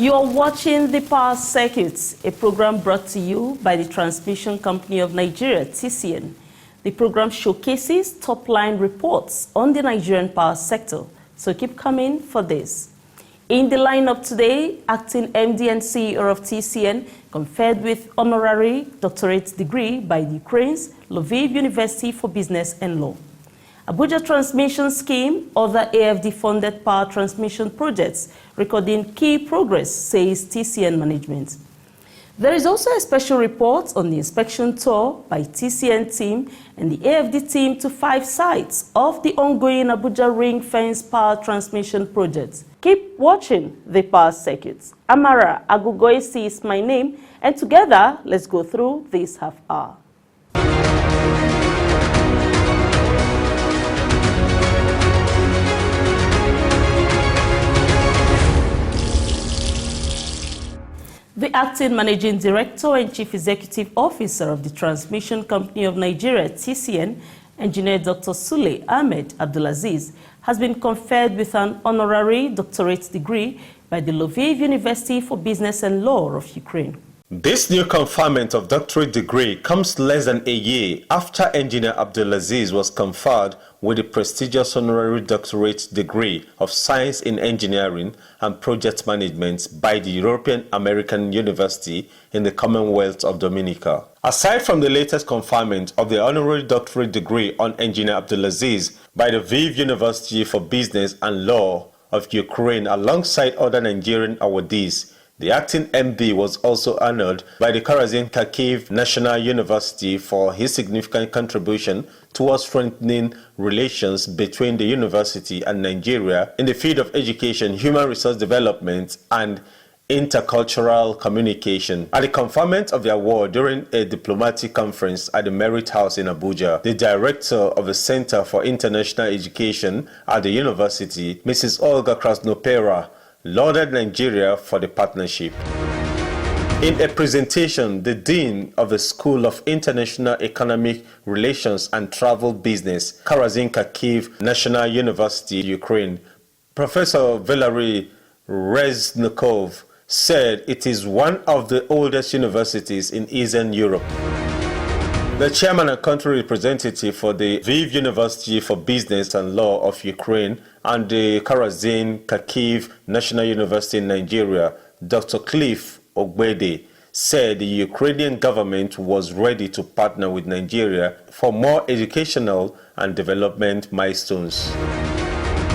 You are watching The Power Circuit, a program brought to you by the Transmission Company of Nigeria, TCN. The program showcases top-line reports on the Nigerian power sector, so keep coming for this. In the lineup today, acting MD and CEO of TCN conferred with honorary doctorate degree by the Ukraine's Lviv University for Business and Law. Abuja Transmission Scheme, other AFD-funded power transmission projects recording key progress, says TCN management. There is also a special report on the inspection tour by TCN team and the AFD team to 5 sites of the ongoing Abuja Ring Fence Power Transmission Project. Keep watching The Power Circuit. Amara Agugoisi is my name, and together, let's go through this half hour. The acting managing director and chief executive officer of the Transmission Company of Nigeria, TCN, Engineer Dr. Sule Ahmed Abdulaziz, has been conferred with an honorary doctorate degree by the Lviv University for Business and Law of Ukraine. This new conferment of doctorate degree comes less than a year after Engineer Abdulaziz was conferred with the prestigious honorary doctorate degree of Science in Engineering and Project Management by the European American University in the Commonwealth of Dominica. Aside from the latest conferment of the honorary doctorate degree on Engineer Abdulaziz by the Lviv University for Business and Law of Ukraine alongside other Nigerian awardees, the acting MD was also honored by the Kharkiv National University for his significant contribution towards strengthening relations between the university and Nigeria in the field of education, human resource development, and intercultural communication. At the conferment of the award during a diplomatic conference at the Merit House in Abuja, the director of the Center for International Education at the university, Mrs. Olga Krasnopera, lauded Nigeria for the partnership. In a presentation, the Dean of the School of International Economic Relations and Travel Business, Kharkiv National University, Ukraine, Professor Valery Reznikov, said it is one of the oldest universities in Eastern Europe. The chairman and country representative for the Lviv University for Business and Law of Ukraine and the Kharkiv National University in Nigeria, Dr. Cliff Ogbede, said the Ukrainian government was ready to partner with Nigeria for more educational and development milestones.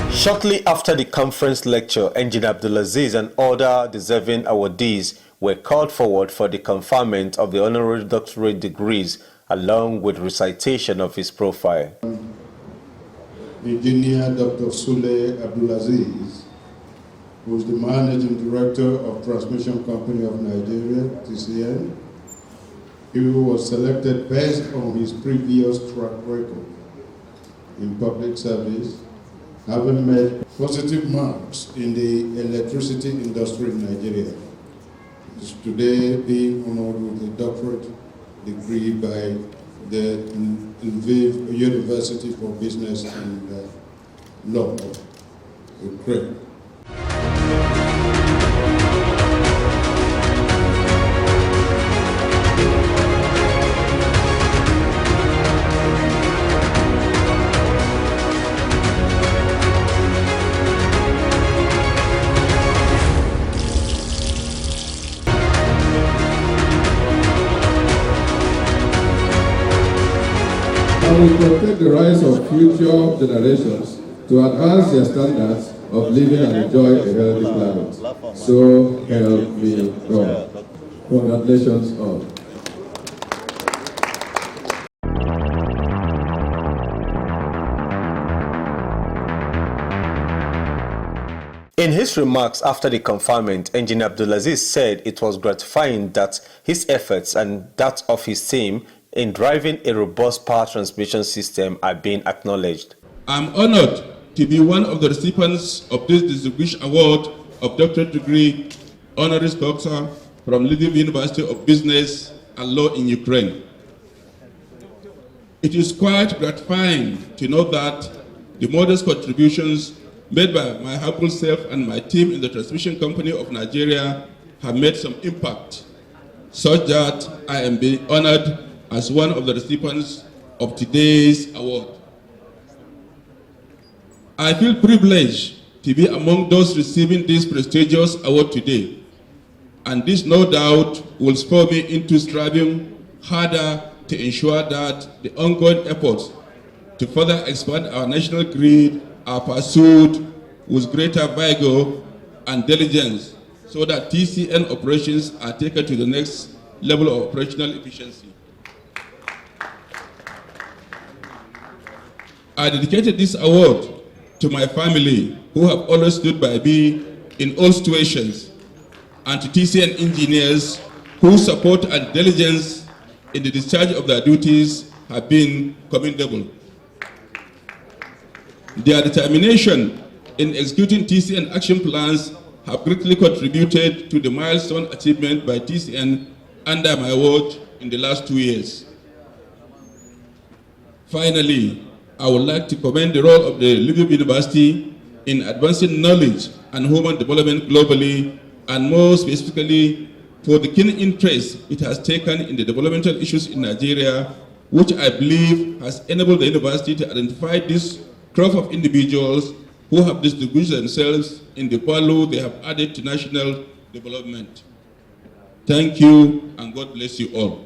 Shortly after the conference lecture, Engineer Abdulaziz and other deserving awardees were called forward for the conferment of the honorary doctorate degrees along with recitation of his profile. Engineer Dr. Sule Abdulaziz, who is the Managing Director of Transmission Company of Nigeria, TCN. He was selected based on his previous track record in public service, having made positive marks in the electricity industry in Nigeria. He is today being honored with a doctorate degree by the Lviv University for Business and Law of Ukraine. We protect the rights of future generations to enhance their standards of living and enjoy a healthy planet. So help me God. Congratulations all. In his remarks after the conferment, Engineer Abdulaziz said it was gratifying that his efforts and that of his team in driving a robust power transmission system are being acknowledged. I'm honored to be one of the recipients of this distinguished award of doctorate degree honoris causa from Lviv University of Business and Law in Ukraine. It is quite gratifying to know that the modest contributions made by my humble self and my team in the Transmission Company of Nigeria have made some impact, such that I am being honored as one of the recipients of today's award. I feel privileged to be among those receiving this prestigious award today, and this no doubt will spur me into striving harder to ensure that the ongoing efforts to further expand our national grid are pursued with greater vigor and diligence so that TCN operations are taken to the next level of operational efficiency. I dedicated this award to my family, who have always stood by me in all situations, and to TCN engineers whose support and diligence in the discharge of their duties have been commendable. Their determination in executing TCN action plans have greatly contributed to the milestone achievement by TCN under my watch in the last 2 years. Finally, I would like to commend the role of the Lviv University in advancing knowledge and human development globally, and more specifically for the keen interest it has taken in the developmental issues in Nigeria, which I believe has enabled the university to identify this crop of individuals who have distinguished themselves in the value they have added to national development. Thank you, and God bless you all.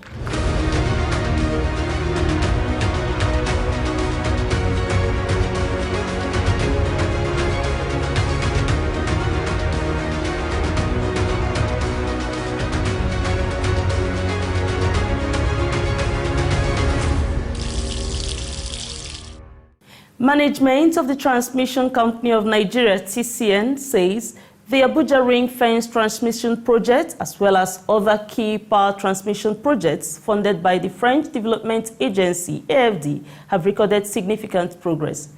Management of the Transmission Company of Nigeria, TCN, says the Abuja Ring-Fence Transmission Project, as well as other key power transmission projects funded by the French Development Agency, AFD, have recorded significant progress.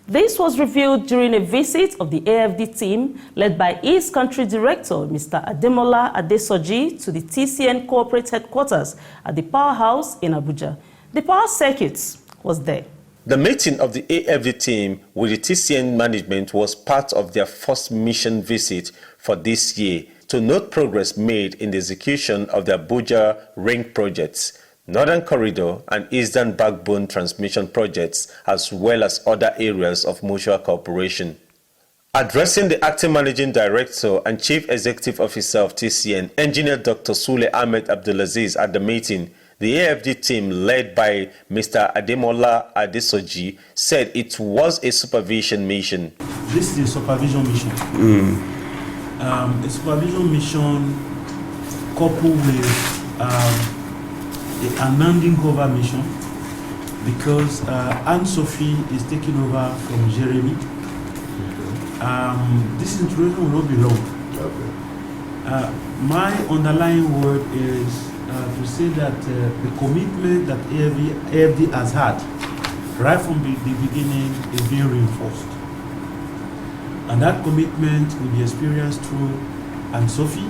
This was revealed during a visit of the AFD team led by its country director, Mr. Ademola Adesoji, to the TCN corporate headquarters at the powerhouse in Abuja. The power circuit was there. The meeting of the AFD team with the TCN management was part of their first mission visit for this year to note progress made in the execution of the Abuja Ring projects, Northern Corridor and Eastern Backbone transmission projects, as well as other areas of mutual cooperation. Addressing the acting managing director and chief executive officer of TCN, Engineer Dr. Sule Ahmed Abdulaziz, at the meeting, the AFD team, led by Mr. Ademola Adesoji, said it was a supervision mission. This is a supervision mission. A supervision mission coupled with a unending cover mission, because Anne-Sophie is taking over from Jeremy. This introduction will not be long. My underlying word is to say that the commitment that AFD has had right from the beginning is being reinforced. And that commitment will be experienced through Anne-Sophie.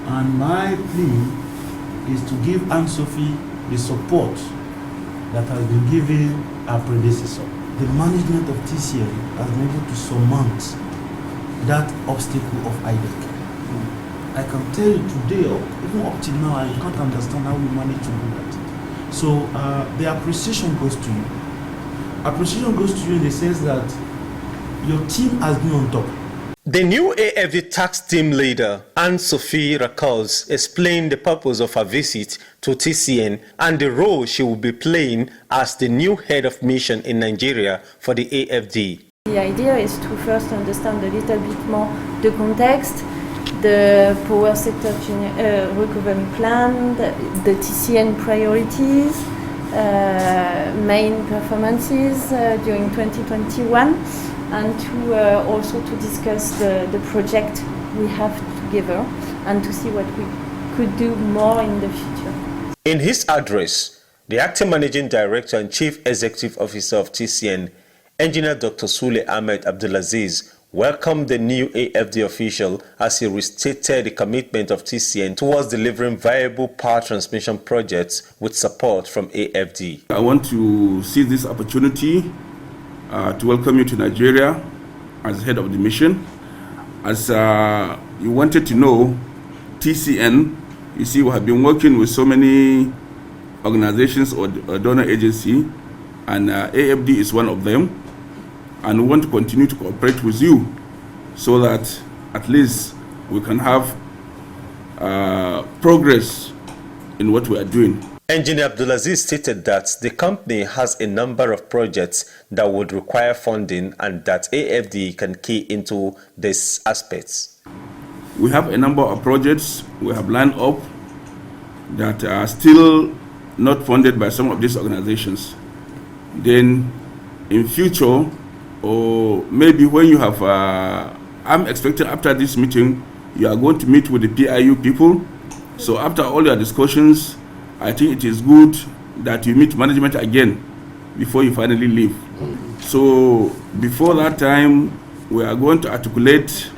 And my plea is to give Anne-Sophie the support that has been given our predecessor. The management of TCN has been able to surmount that obstacle of IDEC. I can tell you today, even up till now, I can't understand how we managed to do that. So the appreciation goes to you. Appreciation goes to you in the sense that your team has been on top. The new AFD tax team leader, Anne-Sophie Rakols, explained the purpose of her visit to TCN and the role she will be playing as the new head of mission in Nigeria for the AFD. The idea is to first understand a little bit more the context, the power sector recovery plan, the TCN priorities, main performances during 2021, and to also to discuss the project we have together and to see what we could do more in the future. In his address, the acting managing director and chief executive officer of TCN, Engineer Dr. Sule Ahmed Abdulaziz, welcomed the new AFD official as he restated the commitment of TCN towards delivering viable power transmission projects with support from AFD. I want to seize this opportunity to welcome you to Nigeria as head of the mission. As you wanted to know, TCN, you see, we have been working with so many organizations or donor agency, and AFD is one of them. And we want to continue to cooperate with you so that at least we can have progress in what we are doing. Engineer Abdulaziz stated that the company has a number of projects that would require funding and that AFD can key into these aspects. We have a number of projects we have lined up that are still not funded by some of these organizations. Then in future, or maybe when you have, I'm expecting after this meeting, you are going to meet with the PIU people. So after all your discussions, I think it is good that you meet management again before you finally leave. So before that time, we are going to articulate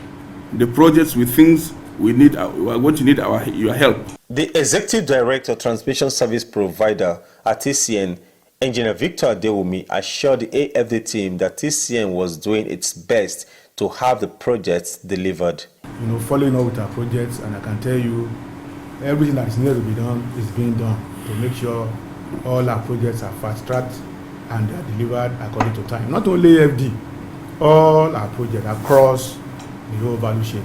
the projects with things we need. We are going to need your help. The Executive Director, Transmission Service Provider at TCN, Engineer Victor Adewumi, assured the AFD team that TCN was doing its best to have the projects delivered. Following up with our projects, and I can tell you, everything that is needed to be done is being done to make sure all our projects are fast-tracked and they are delivered according to time. Not only AFD, all our projects across the whole value chain.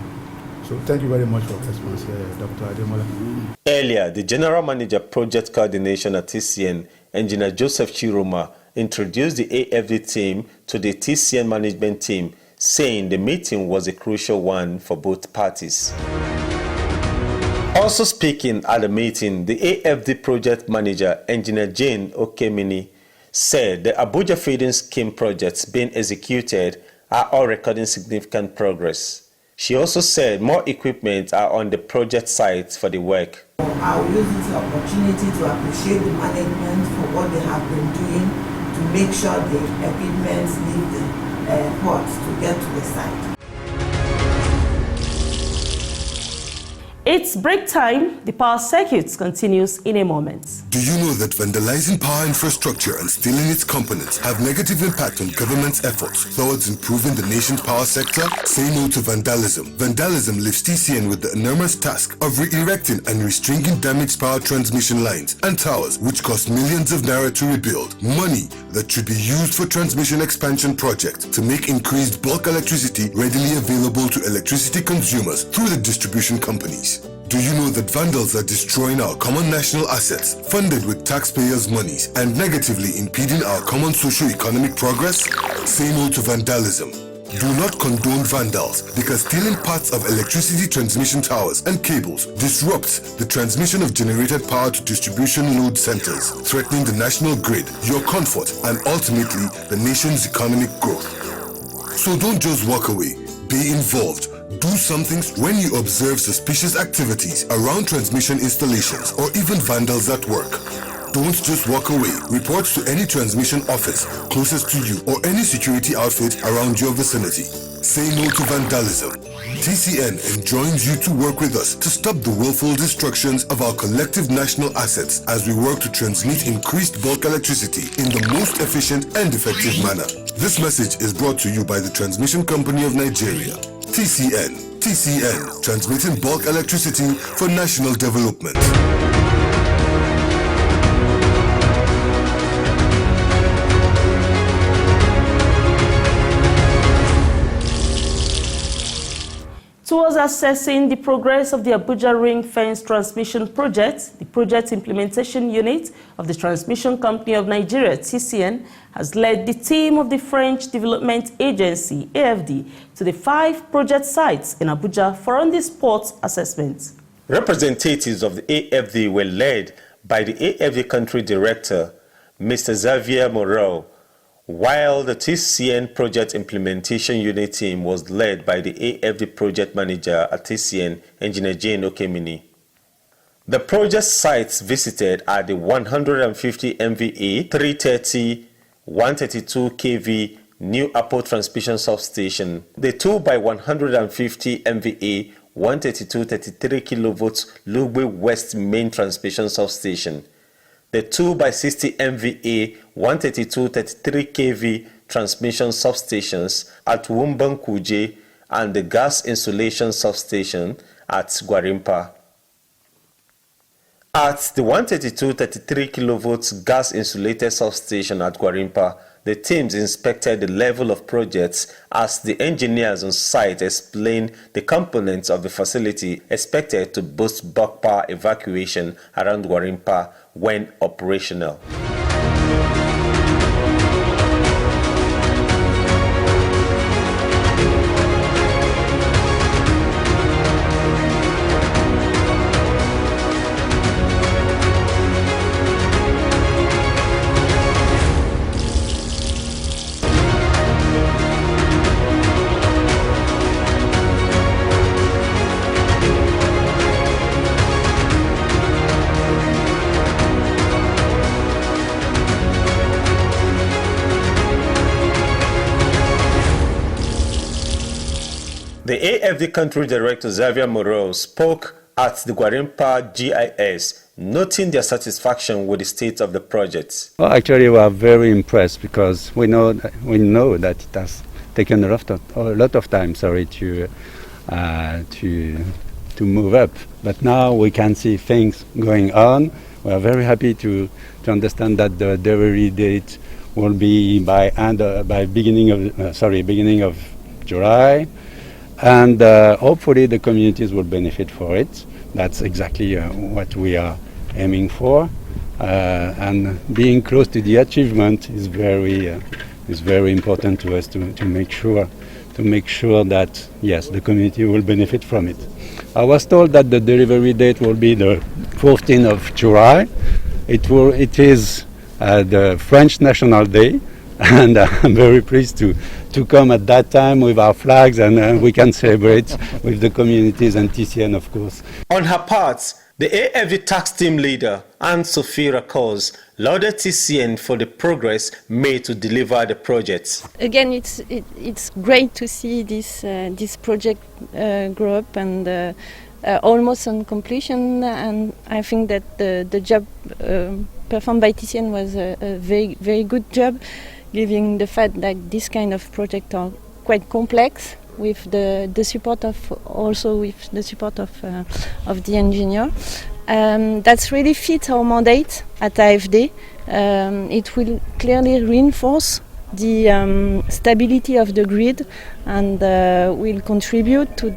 So thank you very much for the response, Dr. Ademola. Earlier, the General Manager Project Coordination at TCN, Engineer Joseph Chiroma, introduced the AFD team to the TCN management team, saying the meeting was a crucial one for both parties. Also speaking at the meeting, the AFD project manager, Engineer Jane Okemini, said the Abuja feeding scheme projects being executed are all recording significant progress. She also said more equipment are on the project site for the work. I will use this opportunity to appreciate the management for what they have been doing to make sure the equipment leave the port to get to the site. It's break time. The power circuit continues in a moment. Do you know that vandalizing power infrastructure and stealing its components have negative impact on government's efforts towards improving the nation's power sector? Say no to vandalism. Vandalism leaves TCN with the enormous task of re-erecting and restringing damaged power transmission lines and towers, which cost millions of naira to rebuild. Money that should be used for transmission expansion projects to make increased bulk electricity readily available to electricity consumers through the distribution companies. Do you know that vandals are destroying our common national assets, funded with taxpayers' monies, and negatively impeding our common socio-economic progress? Say no to vandalism. Do not condone vandals, because stealing parts of electricity transmission towers and cables disrupts the transmission of generated power to distribution load centers, threatening the national grid, your comfort, and ultimately the nation's economic growth. So don't just walk away. Be involved. Do something when you observe suspicious activities around transmission installations or even vandals at work. Don't just walk away. Report to any transmission office closest to you or any security outfit around your vicinity. Say no to vandalism. TCN enjoins you to work with us to stop the willful destructions of our collective national assets as we work to transmit increased bulk electricity in the most efficient and effective manner. This message is brought to you by the Transmission Company of Nigeria. TCN, transmitting bulk electricity for national development. Towards assessing the progress of the Abuja Ring Fence Transmission Project, the Project Implementation Unit of the Transmission Company of Nigeria, TCN, has led the team of the French Development Agency, AFD, to the 5 project sites in Abuja for on-the-spot assessment. Representatives of the AFD were led by the AFD Country Director, Mr. Xavier Morel, while the TCN Project Implementation Unit team was led by the AFD Project Manager at TCN, Engineer Jane Okemini. The project sites visited are the 150 MVA, 330, 132 kV New Apo Transmission Substation, the 2x150 MVA, 132 33 kV Lugbe West Main Transmission Substation, the 2x60 MVA 132-33 kV transmission substations at Wumban Kuje and the gas insulation substation at Gwarimpa. At the 132-33 kV gas insulated substation at Gwarimpa, the teams inspected the level of projects as the engineers on site explained the components of the facility expected to boost bulk power evacuation around Gwarimpa when operational. The AFD Country Director Xavier Moreau spoke at the Gwarimpa GIS, noting their satisfaction with the state of the project. Well, actually, we are very impressed because we know that it has taken a lot of time, to move up. But now we can see things going on. We are very happy to understand that the delivery date will be by beginning of July. And hopefully the communities will benefit for it. That's exactly what we are aiming for. And being close to the achievement is very important to us to make sure that yes, the community will benefit from it. I was told that the delivery date will be the 14th of July. It is the French National Day. And I'm very pleased to come at that time with our flags and we can celebrate with the communities and TCN, of course. On her part, the AFD tax team leader, Anne-Sophie Rakos, lauded TCN for the progress made to deliver the project. Again, it's great to see this project grow up and almost on completion. And I think that the job performed by TCN was a very, very good job, given the fact that this kind of projects are quite complex, with the support of the engineer. That's really fit our mandate at AFD. It will clearly reinforce the stability of the grid and will contribute to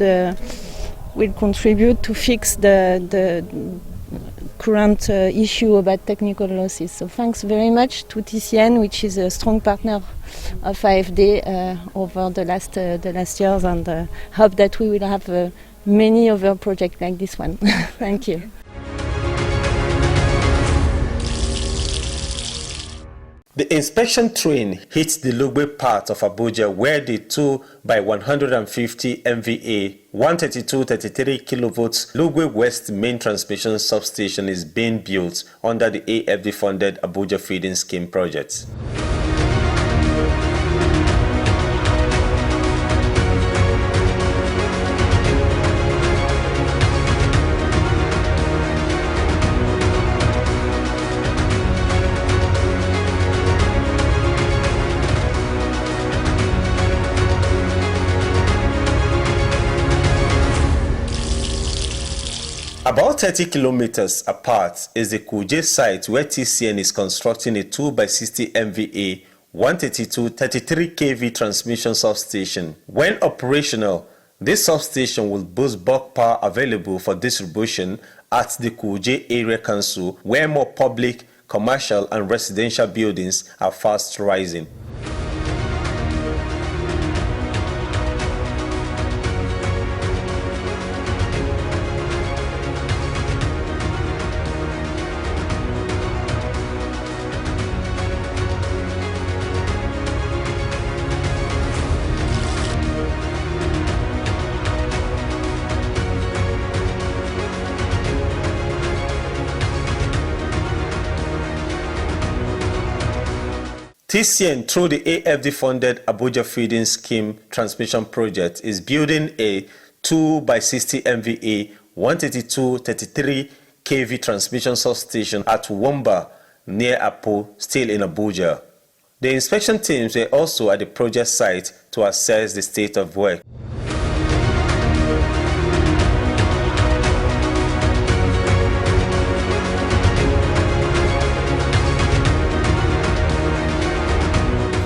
fix the current issue about technical losses. So thanks very much to TCN, which is a strong partner of AFD over the last years, and hope that we will have many other projects like this one. Thank you. The inspection train hit the Lugbe part of Abuja, where the 2x150 MVA 132-33 kV Lugbe West main transmission substation is being built under the AFD-funded Abuja Feeding Scheme project. About 30 kilometers apart is the Kuje site, where TCN is constructing a 2x60 MVA 132-33 kV transmission substation. When operational, this substation will boost bulk power available for distribution at the Kuje Area Council, where more public, commercial and residential buildings are fast rising. TCN, through the AFD-funded Abuja Feeding Scheme transmission project, is building a 2x60 MVA 132-33 kV transmission substation at Wumba near Apo, still in Abuja. The inspection teams were also at the project site to assess the state of work.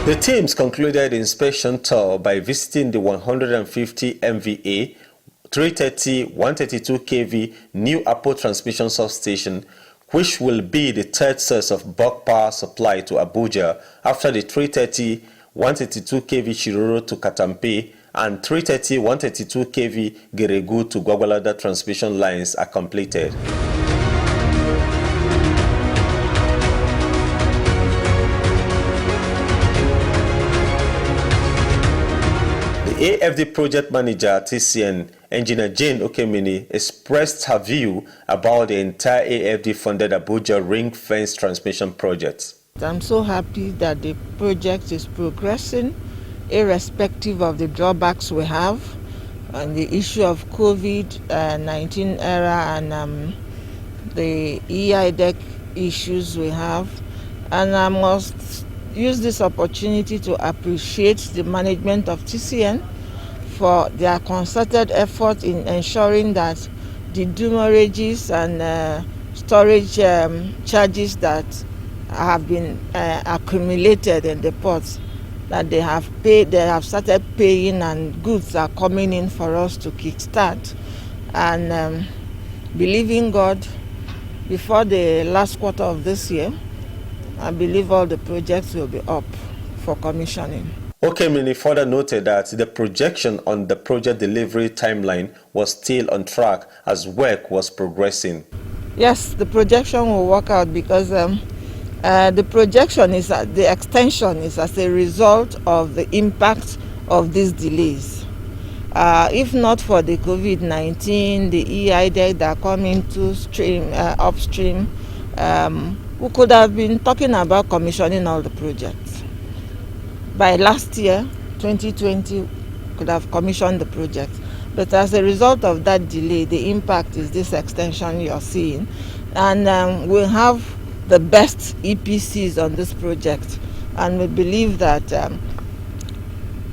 The teams concluded the inspection tour by visiting the 150 MVA, 330, 132 kV new Apo transmission substation, which will be the third source of bulk power supply to Abuja after the 330, 132 kV Chiroro to Katampe and 330, 132 kV Geregu to Gwagwalada transmission lines are completed. The AFD project manager at TCN, Engineer Jane Okemini, expressed her view about the entire AFD-funded Abuja ring-fence transmission project. I'm so happy that the project is progressing, irrespective of the drawbacks we have on the issue of COVID-19 era and the EIDEC issues we have. And I must use this opportunity to appreciate the management of TCN for their concerted effort in ensuring that the demurrages and storage charges that have been accumulated in the ports, that they have started paying, and goods are coming in for us to kickstart. And believing God, before the last quarter of this year, I believe all the projects will be up for commissioning. Okemini further noted that the projection on the project delivery timeline was still on track as work was progressing. Yes, the projection will work out because the projection is the extension is as a result of the impact of these delays. If not for the COVID-19, the EIDEC that come into upstream, we could have been talking about commissioning all the projects. By last year, 2020, we could have commissioned the project. But as a result of that delay, the impact is this extension you're seeing. And we'll have the best EPCs on this project. And we believe that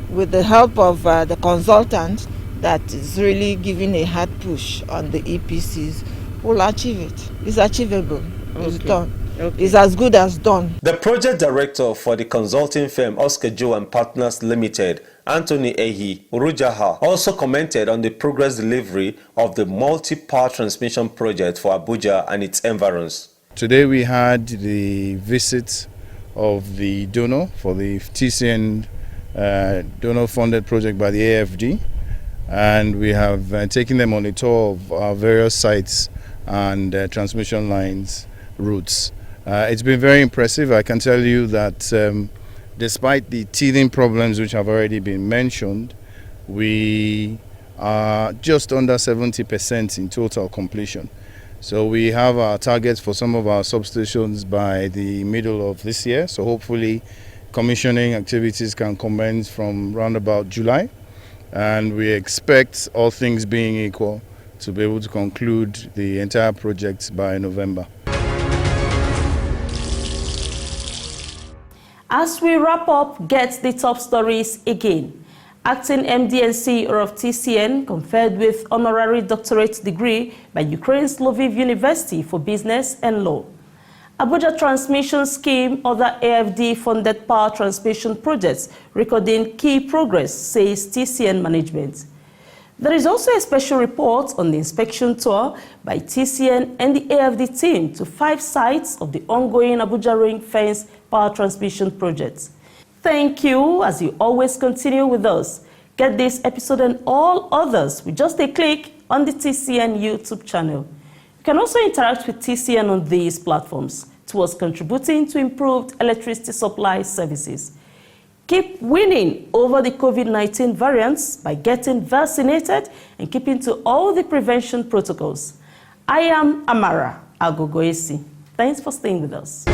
with the help of the consultant that is really giving a hard push on the EPCs, we'll achieve it. It's achievable. It's done. Okay. It's as good as done. The project director for the consulting firm Oscar Joe and Partners Limited, Anthony Ehi Urujaha, also commented on the progress delivery of the multi-power transmission project for Abuja and its environs. Today we had the visit of the donor for the TCN donor-funded project by the AFD, and we have taken them on a tour of our various sites and transmission lines routes. It's been very impressive. I can tell you that despite the teething problems which have already been mentioned, we are just under 70% in total completion. So we have our targets for some of our substations by the middle of this year. So hopefully commissioning activities can commence from round about July. And we expect, all things being equal, to be able to conclude the entire project by November. As we wrap up, get the top stories again. Acting MD and CEO of TCN conferred with honorary doctorate degree by Ukraine's Lviv University for Business and Law. Abuja Transmission Scheme, other AFD-funded power transmission projects recording key progress, says TCN management. There is also a special report on the inspection tour by TCN and the AFD team to 5 sites of the ongoing Abuja ring-fence power transmission project. Thank you, as you always continue with us. Get this episode and all others with just a click on the TCN YouTube channel. You can also interact with TCN on these platforms towards contributing to improved electricity supply services. Keep winning over the COVID-19 variants by getting vaccinated and keeping to all the prevention protocols. I am Amara Agogoesi. Thanks for staying with us.